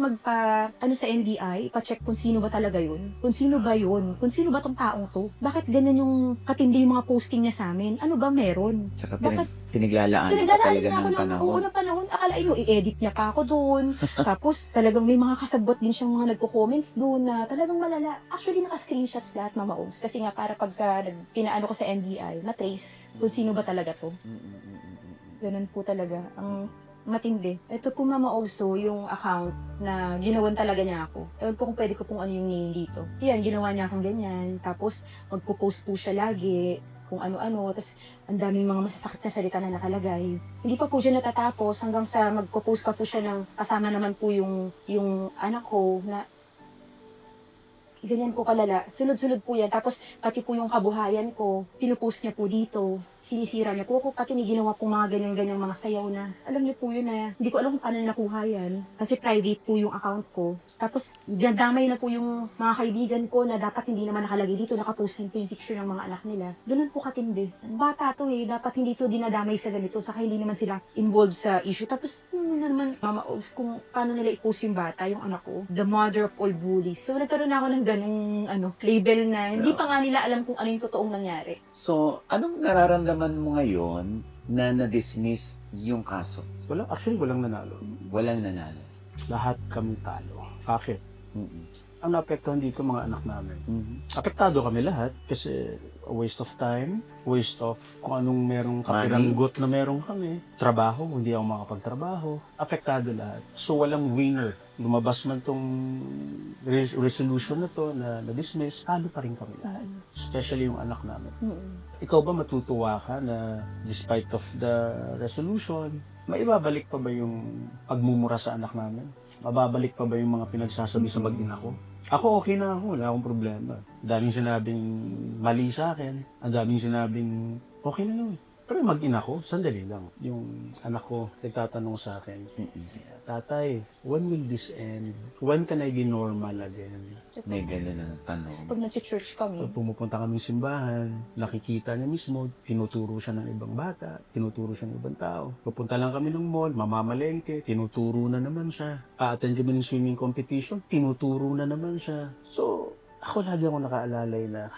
sa NBI, ipa-check kung sino ba talaga yun. Kung sino ba yun? Kung sino ba tong taong to? Bakit ganyan yung katindi yung mga posting niya sa amin? Ano ba meron? Tsaka Bakit? pinaglalaan ka Pinaglalaan talaga niya ako ng panahon. ng panahon. Akalain mo, i-edit niya pa ako doon. Tapos talagang may mga kasabot din siyang mga nagko-comments doon na talagang malala. Actually, naka-screenshots lahat, Mama Ogs. Kasi nga, para pagka pinaano ko sa NBI, na-trace kung sino ba talaga to. Ganun po talaga. Ang matindi. Ito po, Mama, also yung account na ginawan talaga niya ako. Ewan ko kung pwede ko pong ano yung name dito. Yan, ginawa niya akong ganyan. Tapos, magpo-post po siya lagi kung ano-ano. Tapos, ang daming mga masasakit na salita na nakalagay. Hindi pa po siya natatapos hanggang sa magpo-post pa po siya ng kasama naman po yung anak ko na ganyan po kalala. Sunod-sunod po yan. Tapos, pati po yung kabuhayan ko, pinupost niya po dito. Sinisira niya po ako. Pati may ginawa po mga ganyan-ganyan mga sayaw na. Alam niyo po yun na, hindi ko alam kung paano nakuha yan. Kasi private po yung account ko. Tapos, dadamay na po yung mga kaibigan ko na dapat hindi naman nakalagay dito. Nakaposting po yung picture ng mga anak nila. Ganun po katindi. Bata to eh. Dapat hindi to dinadamay sa ganito. Saka hindi naman sila involved sa issue. Tapos, na naman, Mama Ogs, kung paano nila i-post yung bata, yung anak ko. The mother of all bullies. So, nagkaroon ako ng ganung label na hindi pa nga nila alam kung ano yung totoong nangyari. So, anong nararamdaman mo ngayon na na-dismiss yung kaso? Walang nanalo. Walang nanalo. Lahat kami talo. Bakit? Ang naapektuhan dito mga anak namin. Apektado kami lahat kasi waste of time, waste of kung anong merong kapiranggot na meron kami. Trabaho, hindi ako makapagtrabaho. Apektado lahat. So walang winner. Lumabas man tong resolution na to na na-dismiss, talo pa rin kami lahat. Especially yung anak namin. Ikaw ba matutuwa ka na despite of the resolution, maibabalik pa ba yung pagmumura sa anak namin? Mababalik pa ba yung mga pinagsasabi sa mag-ina ko? Ako okay na ako, wala akong problema. Ang daming sinabing mali sa akin, ang daming sinabing okay na yun. Pero yung mag-ina ko, sandali lang. Yung anak ko, nagtatanong sa akin, Tatay, when will this end? When can I be normal again? May gano'n na tanong. Kasi pag nag-church kami, Pag pumupunta kami sa simbahan, nakikita niya mismo, tinuturo siya ng ibang bata, tinuturo siya ng ibang tao. Pupunta lang kami ng mall, mamamalengke, tinuturo na naman siya. A-attend kami ng swimming competition, tinuturo na naman siya. So, ako lagi ako nakaalalay na,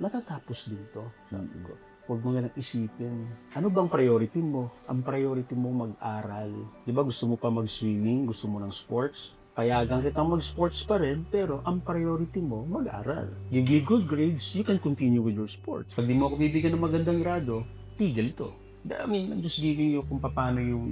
matatapos din to, sabi ko. Huwag mo nga nang isipin. Ano bang priority mo? Ang priority mo mag-aral. Di ba gusto mo pa mag-swimming, gusto mo ng sports? Payagan kitang mag-sports pa rin, pero ang priority mo, mag-aral. You get good grades, you can continue with your sports. Pag di mo ako bibigyan ng magandang grado, tigil to. I mean, I'm just giving you kung paano yung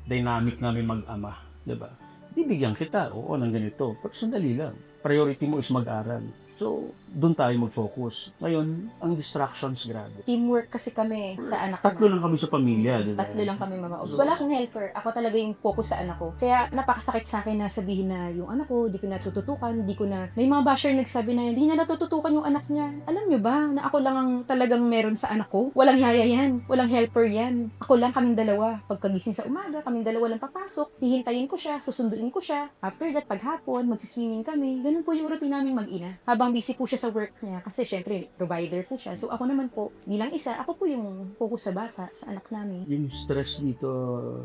dynamic namin mag-ama. Di ba? Bibigyan kita, oo, ng ganito. Pero sandali lang. Priority mo is mag-aral. So, doon tayo mag-focus. Ngayon, ang distractions, grabe. Teamwork kasi kami sa anak ko. Tatlo lang kami sa pamilya, di ba? Tatlo lang kami, Mama Obs. Wala akong helper. Ako talaga yung focus sa anak ko. Kaya napakasakit sa akin na sabihin na yung anak ko, di ko natututukan, di ko na... May mga basher nagsabi na hindi na natututukan yung anak niya. Alam nyo ba na ako lang ang talagang meron sa anak ko? Walang yaya yan. Walang helper yan. Ako lang, kaming dalawa. Pagkagising sa umaga, kaming dalawa lang papasok. Hihintayin ko siya, susunduin ko siya. After that, paghapon, magsiswimming kami. Ganun po yung routine namin mag-ina. Habang busy po siya sa work niya. Kasi syempre, provider po siya. So ako naman po, bilang isa, ako po yung focus sa bata, sa anak namin. Yung stress dito,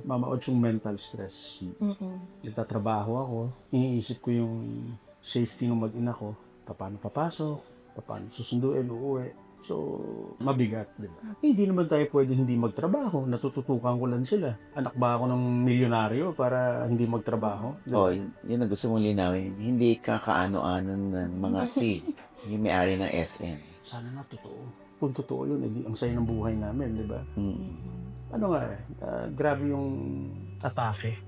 Mama Od, yung mental stress. Nagtatrabaho ako, iniisip ko yung safety ng mag-ina ko. Paano papasok, paano susunduin, uuwi. So, mabigat, di ba? Hindi naman tayo pwede hindi magtrabaho. Natututukan ko lang sila. Anak ba ako ng milyonaryo para hindi magtrabaho? Di ba? Oh, yun ang gusto mong linawin. Hindi ka kaano-ano ng mga seed. Yung may-ari ng SM. Sana nga totoo. Kung totoo yun, edi ang saya ng buhay namin, di ba? Ano nga grabe yung atake.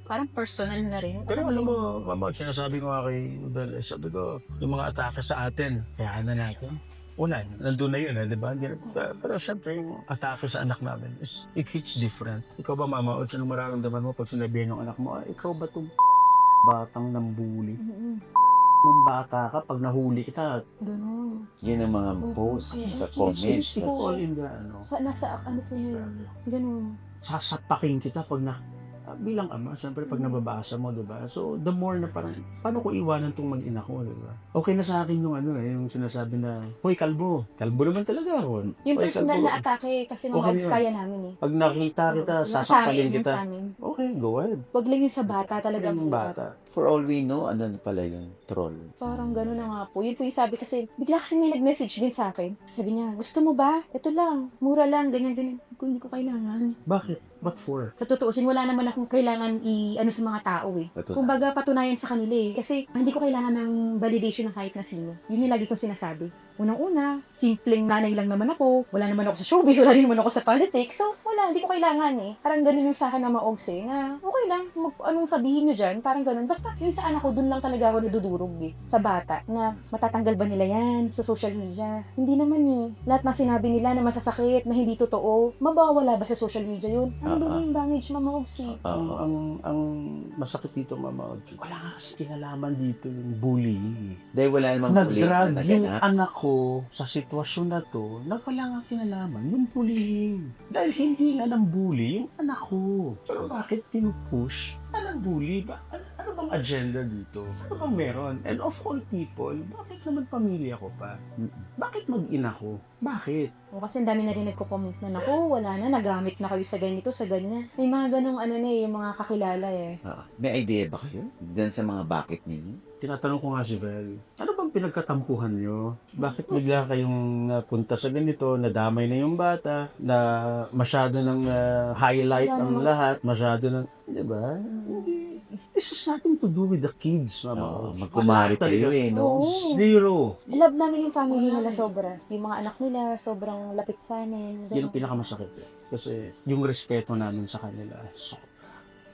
Parang personal na rin. Pero alam mo, Mama, sinasabi ko nga kay Udal, sabi ko, yung mga atake sa atin, hayaan na natin. Una, nandun na yun, di ba? Pero syempre, yung atake sa anak namin, it hits different. Ikaw ba, Mama, o anong mararamdaman mo pag sinabihan yung anak mo, ikaw ba itong batang nambuli? Mong bata ka, pag nahuli kita, Ganun. Yun ang mga post sa comments. it's all in the, Nasa ano po yun. Ganun. sasapakin kita pag bilang ama, syempre pag nababasa mo, di ba? So, the more na parang, paano ko iwanan tong mag-ina ko, di ba? Okay na sa akin yung yung sinasabi na, hoy, kalbo. Kalbo naman talaga ako. Yung Hoy, personal kalbo. na atake, kasi mga Okay obs yun. kaya namin eh. Pag nakita kita, Yung sasakpalin yung kita. sa amin. Okay, go ahead. Wag lang yung sa bata talaga. Yung bata. For all we know, ano na pala yun? Troll. Parang gano'n na nga po. Yun po yung sabi kasi, bigla kasi may nag-message din sa akin. Sabi niya, gusto mo ba? Ito lang, mura lang, ganyan. Kung hindi ko kailangan. Bakit? What for? Sa totoosin, wala naman akong kailangan ano sa mga tao eh. Ito. Kumbaga, patunayan sa kanila eh. Kasi hindi ko kailangan ng validation ng kahit na sino. Yun yung lagi kong sinasabi. Unang-una, simpleng nanay lang naman ako. Wala naman ako sa showbiz, wala rin naman ako sa politics. So, wala, hindi ko kailangan eh. Parang ganun yung sa akin na maogs eh. Na, okay lang, anong sabihin nyo dyan, parang ganun. Basta, yung sa anak ko, dun lang talaga ako nadudurog eh. Sa bata, na matatanggal ba nila yan sa social media? Hindi naman eh. Lahat na sinabi nila na masasakit, na hindi totoo, mabawala ba sa social media yun? Ano doon yung damage, Mama Ogs eh. Ang masakit dito, Mama Od, wala nga kasi kinalaman dito yung bullying. Dahil wala namang bullying na Nag-drag yung naganap. anak ko sa sitwasyon na to na wala nga kinalaman yung bullying. Dahil hindi nga ng bully yung anak ko. Pero bakit pinupush? Anong bully? Ano bang agenda dito? Ano bang meron? And of all people, bakit naman pamilya ko pa? Bakit mag-ina ko? Bakit? O kasi ang dami na rin nagko-comment na, naku, wala na, nagamit na kayo sa ganito, sa ganyan. May mga ganong yung mga kakilala eh. May idea ba kayo? Diyan sa mga bakit ninyo? Tinatanong ko nga si Vel, ano bang pinagkatampuhan nyo? Bakit bigla kayong napunta sa ganito, nadamay na yung bata, na masyado ng highlight Wala ang naman. lahat, masyado ng, di ba? Hindi. This has nothing to do with the kids, Mama. Magkumari kayo eh, no? Oo. Zero. Love namin yung family nila sobra. Yung mga anak nila, sobrang lapit sa amin. Yan ang pinakamasakit. Kasi yung respeto namin sa kanila, sobra.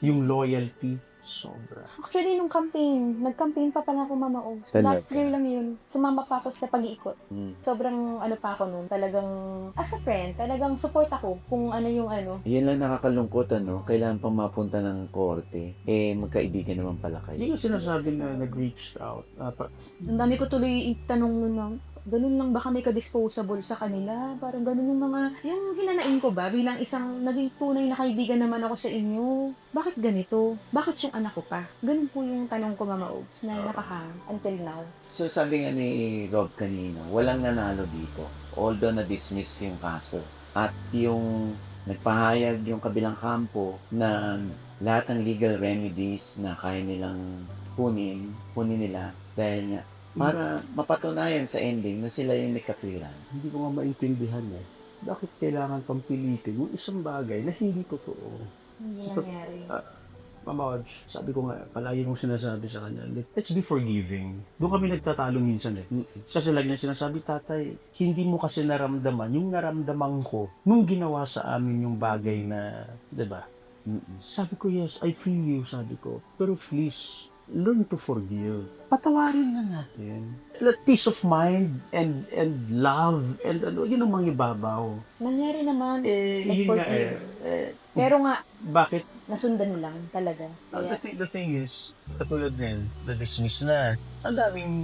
Yung loyalty, sobra. Actually, nung campaign, nag-campaign pa pala ako, Mama Ogs. Talaga? Last year lang yun. Sumama pa ako sa pag-iikot. Sobrang pa ako nun. Talagang, as a friend, talagang support ako kung ano yung Yan lang nakakalungkot, ano? Kailangan pang mapunta ng korte. Magkaibigan naman pala kayo. Hindi ko sinasabi na nag-reached out. Ang dami ko tuloy itanong nun na, ganun lang ba kami ka-disposable sa kanila? Parang ganun yung yung hinanain ko ba bilang isang naging tunay na kaibigan naman ako sa inyo? Bakit ganito? Bakit yung anak ko pa? Ganun po yung tanong ko, Mama Ogs, na nakahang until now. So sabi nga ni Rob kanina, walang nanalo dito. Although na-dismiss yung kaso. At yung nagpahayag yung kabilang kampo na lahat ng legal remedies na kaya nilang kunin nila dahil nga para mapatunayan sa ending na sila yung may katwiran. Hindi ko nga maintindihan bakit kailangan pang pilitin yung isang bagay na hindi totoo. Hindi nangyari. Mama Odge, sabi ko nga, palagi kong sinasabi sa kanya, let's be forgiving. Doon kami nagtatalo minsan Kasi lagi niya sinasabi, tatay, hindi mo kasi naramdaman yung naramdaman ko nung ginawa sa amin yung bagay na, di ba? Sabi ko, yes, I feel you, sabi ko. Pero please, learn to forgive. Patawarin na natin. Let peace of mind and love and ano, yun ang mga ibabaw. Nangyari naman. Yun nga Pero nga, bakit? nasundan lang talaga. Kaya, The thing is, katulad din, na-dismiss na. Ang daming,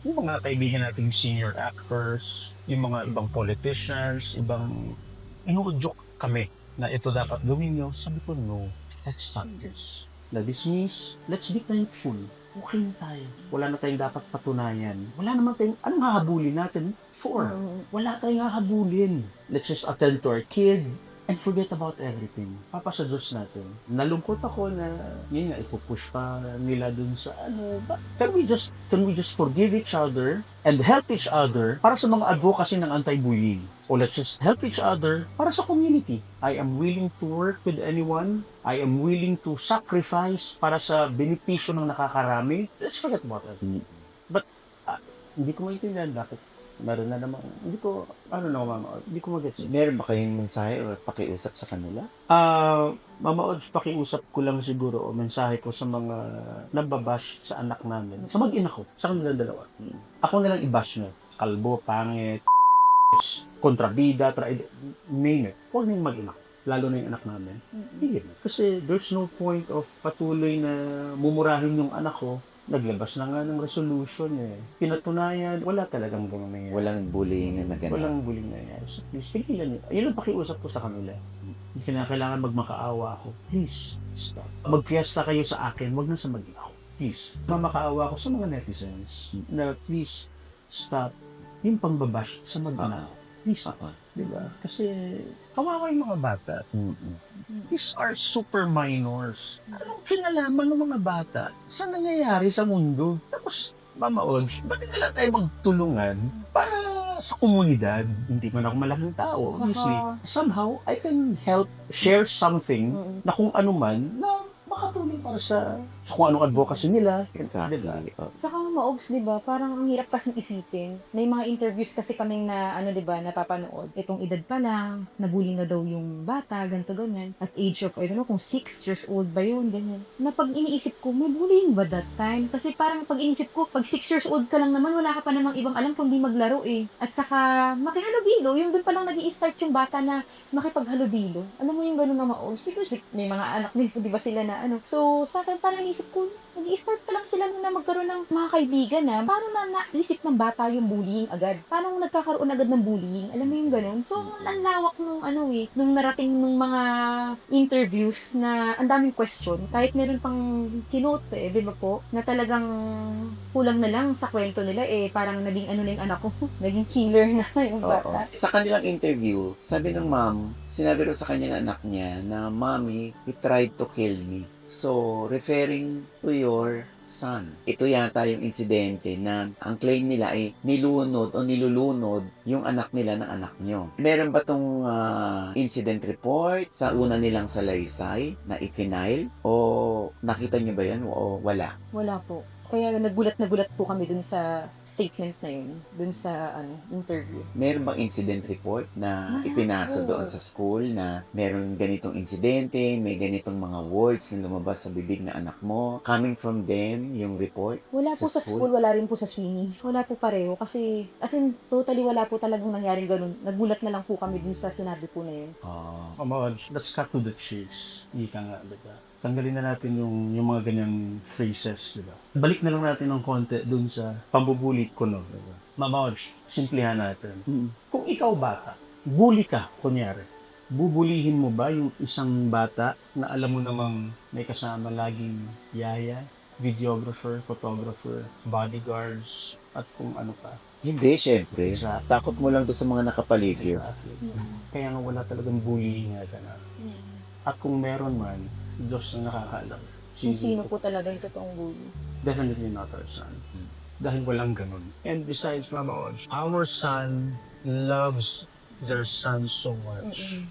yung mga kaibigan nating senior actors, yung mga ibang politicians, ibang, inujoke kami na ito dapat gawin nyo. Sabi ko, no, let's stop this. Na-dismiss, let's be thankful. Okay na tayo. Wala na tayong dapat patunayan. Wala naman tayong, anong hahabulin natin? Wala tayong hahabulin. Let's just attend to our kid, and forget about everything. Papasa Diyos natin. Nalungkot ako na, yun nga, ipupush pa nila dun sa ano. But can we just forgive each other and help each other para sa mga advocacy ng anti-bullying? O let's just help each other para sa community. I am willing to work with anyone. I am willing to sacrifice para sa benepisyo ng nakakarami. Let's forget about everything. But, hindi ko maintindihan bakit meron na namang, hindi ko mag-gets. Meron ba kayong mensahe o pakiusap sa kanila? Mama Odds, pakiusap ko lang siguro o mensahe ko sa mga nababash sa anak namin. Sa mag-ina ko, sa kanila dalawa. Ako na lang i-bash nyo. Kalbo, pangit, kontrabida, name it. Huwag niyong mag-ina. Lalo na yung anak namin. Higit na. Kasi there's no point of patuloy na mumurahin yung anak ko. Naglabas na nga ng resolution eh. Pinatunayan, wala talagang gano'n nangyayari. Walang bullying na ganun. Walang bullying nangyayari. So please, tigilan niyo. Yun ang pakiusap ko sa kanila. Hindi kailangan magmakaawa ako. Please, stop. Magfiesta kayo sa akin, wag na sa mag-ina ako. Please. Mamakaawa ako sa mga netizens na please, stop yung pangbabash sa mag-ina. Please. Diba? Kasi kawawa yung mga bata. These are super minors. Anong kinalaman ng mga bata sa nangyayari sa mundo? Tapos, Mama Odge, bakit na lang tayo magtulungan para sa komunidad? Hindi man ako malaking tao. Obviously, somehow, I can help share something na kung ano man na makatulong para sa kung anong advocacy nila. Exactly. Diba? saka Maogs, di ba, parang ang hirap kasing isipin. May mga interviews kasi kaming na, di ba, napapanood. Itong edad pa lang, nabully na daw yung bata, ganito, ganyan. At age of, I don't know, kung 6 years old ba yun, ganyan. Na pag iniisip ko, may bullying ba that time? Kasi parang pag iniisip ko, pag 6 years old ka lang naman, wala ka pa namang ibang alam kundi maglaro eh. At saka, makihalubilo, yung doon pa lang nag-i-start yung bata na makipaghalubilo. Alam mo yung gano'n na Maogs? Siguro, may mga anak din po, di ba sila na ano. So, sa akin, parang iniisip ko, nag-i-start pa lang sila na magkaroon ng mga kaibigan na paano na naisip ng bata yung bullying agad? Paano nagkakaroon agad ng bullying? Alam mo yung ganun? So, ang lawak nung nung narating nung mga interviews na ang daming question. Kahit meron pang kinote, di ba po? Na talagang kulang na lang sa kwento nila parang naging na yung anak ko. Naging killer na yung bata. Sa kanilang interview, sabi ng mom, sinabi rin sa kanya ng anak niya na, Mommy, he tried to kill me. So, referring to your son. Ito yata yung insidente na ang claim nila ay nilunod o nilulunod yung anak nila ng anak nyo. Meron ba tong incident report sa una nilang salaysay na i-file? O nakita nyo ba yan o wala? Wala po. Kaya nagulat po kami dun sa statement na yun, dun sa interview. Meron bang incident report na Wala ipinasa po. doon sa school na meron ganitong insidente, may ganitong mga words na lumabas sa bibig na anak mo? Coming from them, yung report? Wala po sa school, wala rin po sa swimming. Wala po pareho kasi as in totally wala po talagang nangyaring ganun. Nagulat na lang po kami dun sa sinabi po na yun. Mama Odge, let's cut to the chase. Hindi ka nga, diba? Tanggalin na natin yung mga ganyang phrases, diba? Balik na lang natin ng konti dun sa pambubulit ko, no? Diba? Mama Odge, simplihan natin. Kung ikaw bata, bully ka, kunyari, bubulihin mo ba yung isang bata na alam mo namang may kasama laging yaya, videographer, photographer, bodyguards, at kung ano pa? Hindi, syempre. Exactly. Takot mo lang doon sa mga nakapaligid. Kaya nga wala talagang bullying nga ganun. At kung meron man, Diyos na nakakaalam. Kung sino po talaga yung totoong bully. Definitely not our son. Dahil walang ganun. And besides, Mama Odge, our son loves their son so much.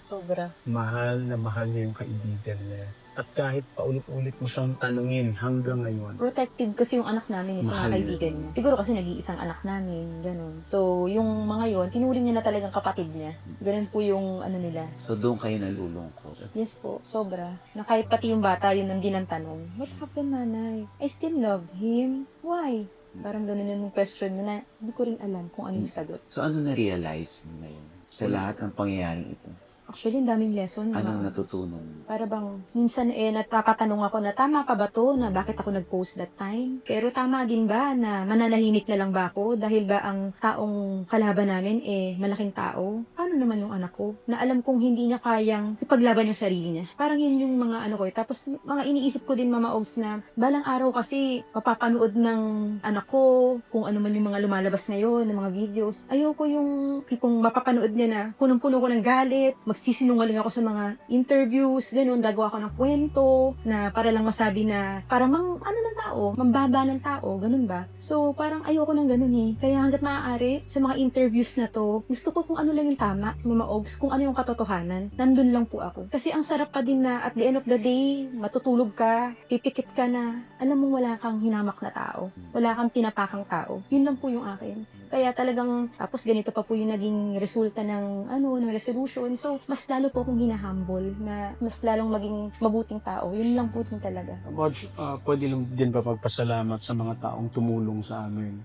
Sobra. Mahal na mahal niya yung kaibigan niya. At kahit paulit-ulit mo siyang tanungin hanggang ngayon. Protective kasi yung anak namin sa mga Mahal kaibigan niya. Siguro kasi nag-iisang anak namin, ganun. So, yung mga yon tinuring niya na talagang kapatid niya. Ganun po yung ano nila. So doon kayo nalulungkot. Yes po, sobra. Na kahit pati yung bata, yun ang dinantanong. What happened, nanay? I still love him. Why? Parang ganun yung question na hindi ko rin alam kung ano yung sagot. So ano na-realize mo ngayon sa lahat ng pangyayaring ito? Actually, ang daming lesson. Anong natutunan mo? Para bang, minsan natapatanong ako na tama pa ba to na bakit ako nag-post that time? Pero tama din ba na mananahimik na lang ba ako dahil ba ang taong kalaban namin malaking tao? Paano naman yung anak ko? Na alam kong hindi niya kayang ipaglaban yung sarili niya. Parang yun yung mga ano ko. Tapos mga iniisip ko din, Mama Ogs, na balang araw kasi mapapanood ng anak ko kung ano man yung mga lumalabas ngayon, ng mga videos. Ayoko yung tipong mapapanood niya na punong-puno ko ng galit, magsisinungaling ako sa mga interviews, ganun, gagawa ako ng kwento, na para lang masabi na, para ano ng tao, mambaba ng tao, ganun ba? So, parang ayoko ng ganun eh. Kaya hanggat maaari, sa mga interviews na to, gusto ko kung ano lang yung tama, Mama Ogs, kung ano yung katotohanan, nandun lang po ako. Kasi ang sarap pa din na at the end of the day, matutulog ka, pipikit ka na, alam mo wala kang hinamak na tao, wala kang tinapakang tao. Yun lang po yung akin. Kaya talagang, tapos ganito pa po yung naging resulta ng resolution. So, mas lalo po akong hinahumble na mas lalong maging mabuting tao. Yun lang po din talaga. Bodge, pwede lang din ba magpasalamat sa mga taong tumulong sa amin?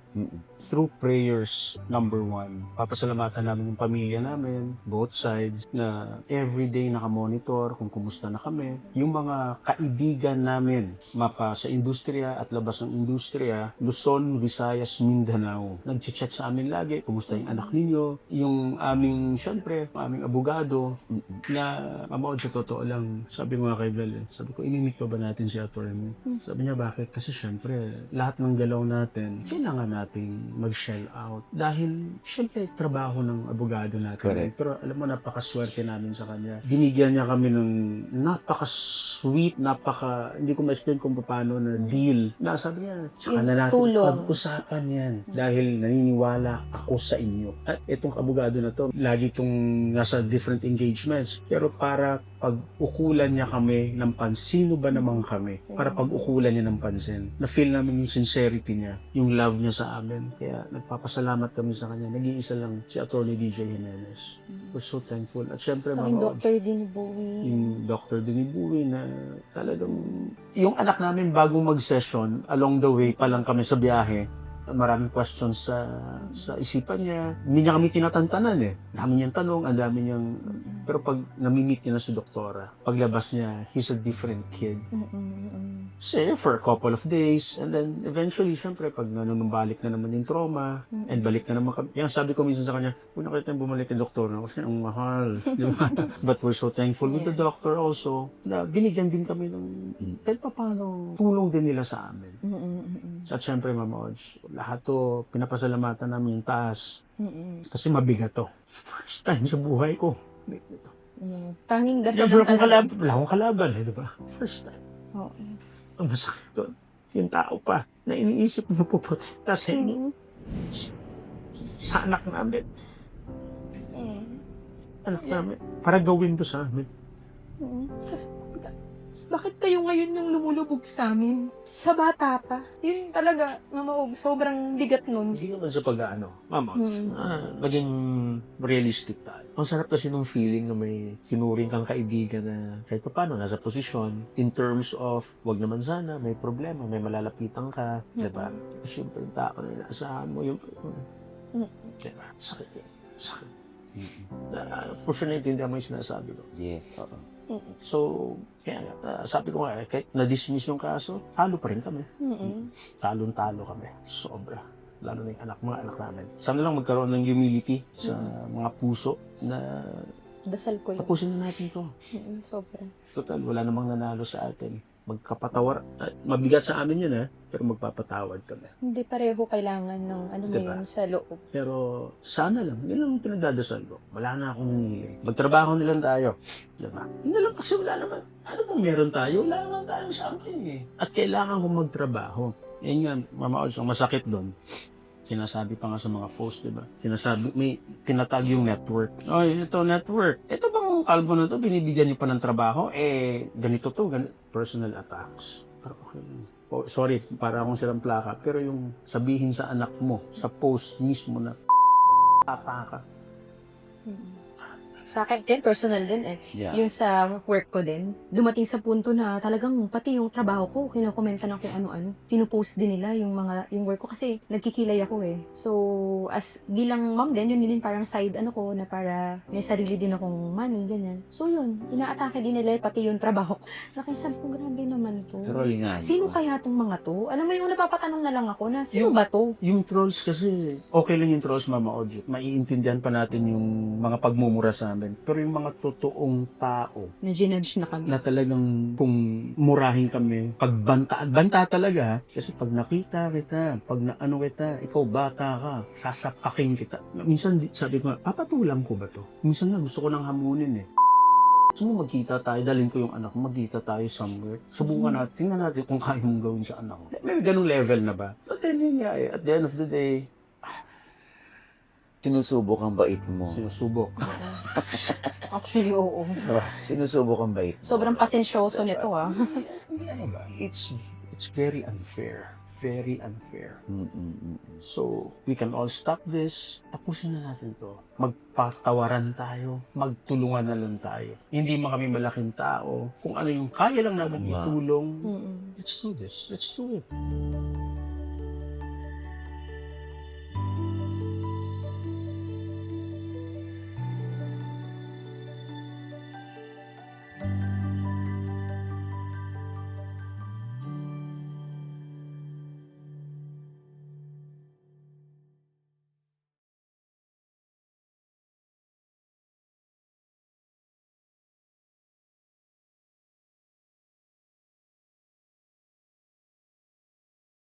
Through prayers, number one. Papasalamatan namin yung pamilya namin, both sides, na everyday nakamonitor kung kumusta na kami. Yung mga kaibigan namin, mapa sa industriya at labas ng industriya, Luzon, Visayas, Mindanao. Nag-chat sa amin lagi, kumusta yung anak ninyo, yung aming, syempre, aming abogado, na mamaod sa totoo lang, sabi ko nga kay Vel, sabi ko, inimit pa ba natin si attorney? Sabi niya, bakit? Kasi syempre, lahat ng galaw natin, kailangan nating mag-shell out. Dahil, syempre, trabaho ng abogado natin. Correct. Pero alam mo, napakaswerte namin sa kanya. Binigyan niya kami ng napaka-sweet, hindi ko ma-explain kung paano na deal. Na sabi niya, saka na natin Tulong. pag-usapan yan. Dahil naniniwala ako sa inyo. At itong abogado na to, lagi itong nasa different engagements. Pero para pag-ukulan niya kami ng sino ba naman kami? Para pag-ukulan niya ng pansin. Na-feel namin yung sincerity niya, yung love niya sa amin. Kaya nagpapasalamat kami sa kanya. Nag-iisa lang si Attorney DJ Jimenez. We're so thankful. At syempre, Sa aking Dr. Dinibuwi. yung Dr. Dinibuwi na talagang yung anak namin bago mag-session, along the way pa lang kami sa biyahe, maraming questions sa isipan niya. Hindi niya kami tinatantanan eh. Dami niyang tanong, ang dami niyang... Pero pag nami-meet niya na si doktora, paglabas niya, he's a different kid. Kasi for a couple of days, and then eventually, syempre, pag nanunumbalik na naman yung trauma, and balik na naman kami. Yan, sabi ko minsan sa kanya, kung nakita tayong bumalik yung doktor na, kasi ang mahal. Di ba? But we're so thankful with the doctor also, na binigyan din kami ng, kahit pa paano, tulong din nila sa amin. At syempre, Mama Odge, lahat to, pinapasalamatan namin yung taas. Kasi mabigat to. First time sa buhay ko. Ito. Tanging dasal Never lang akong talaga. wala akong kalaban eh, di ba? First time. Oo. Ang masakit doon. Yung tao pa na iniisip mo puprotekta sa inyo. Sa anak namin. Anak namin. Para gawin to sa amin. Bakit kayo ngayon yung lumulubog sa amin? Sa bata pa. Yun talaga, Mama Og, sobrang bigat nun. Hindi naman sa pag-ano. Mama, maging realistic tayo. Ang sarap kasi nung feeling na may tinuring kang kaibigan na kahit pa paano, nasa posisyon in terms of, wag naman sana, may problema, may malalapitan ka, diba? Kasi yung tao na inaasahan mo, yung, diba? Sakit yan. Sakit. For sure naintindihan mo yung sinasabi ko. Yes, oo. So, kaya sabi ko nga, kahit na-dismiss yung kaso, talo pa rin kami. Talon-talo kami. Sobra. Lalo na yung mga anak namin. Sana lang magkaroon ng humility sa mga puso na Dasal ko yun. tapusin na natin to. Sobra. Total, wala namang nanalo sa atin. Magkapatawar. Mabigat sa amin yun pero magpapatawad kami. Hindi pareho kailangan ng Diba? yun sa loob. Pero sana lang, yun lang pinagdadasal ko. Wala na akong hinihiling. Magtrabaho na lang tayo. Diba? Yun na lang kasi wala naman. Ano bang meron tayo? Wala naman tayong something eh. At kailangan kong magtrabaho. Yan nga, Mama Odge, ang masakit doon. Sinasabi pa nga sa mga post, diba? Sinasabi, may tinatag yung network. Ito network. Ito bang Itong kalbo na to, binibigyan niyo pa ng trabaho, ganito to, personal attacks. Pero okay lang. Oh, sorry, para akong silang plaka. Pero yung sabihin sa anak mo, sa post mismo na ataka. Sa akin din, personal din eh. Yeah. Yung sa work ko din, dumating sa punto na talagang pati yung trabaho ko, kinokomenta na kung ano-ano. Pinupost din nila yung work ko kasi nagkikilay ako eh. So, as bilang mom din, yun din parang side ko na para may sarili din akong money, ganyan. So yun, inaatake din nila pati yung trabaho. Nakisabi ko, grabe naman to. Troll nga. Sino kaya tong mga to? Alam mo yung napapatanong na lang ako na, sino ba to? Yung trolls kasi, okay lang yung trolls, Mama Ojo. Maiintindihan pa natin yung mga pagmumura sa amin. Pero yung mga totoong tao Na-ginudge na kami. na talagang kung murahin kami, banta talaga. Kasi pag nakita kita, pag naano kita, ikaw bata ka, sasapakin kita. Minsan sabi ko, papatulang ko ba to? Minsan nga gusto ko nang hamunin eh. Gusto mo magkita tayo, dalhin ko yung anak mo, magkita tayo somewhere. Subukan natin, tingnan natin kung kaya mong gawin sa anak ko. May ganung level na ba? But then yun nga eh, at the end of the day, Sinusubok ang bait mo. sinusubok. Actually, oo. Sinusubok ang bait mo. Sobrang pasensyoso nito ah. Ano ba? It's very unfair. Very unfair. Mm-mm-mm. So, we can all stop this. Tapusin na natin to. Magpatawaran tayo. Magtulungan na lang tayo. Hindi man kami malaking tao. Kung ano yung kaya lang namin Wow. itulong, Mm-mm. let's do this. Let's do it.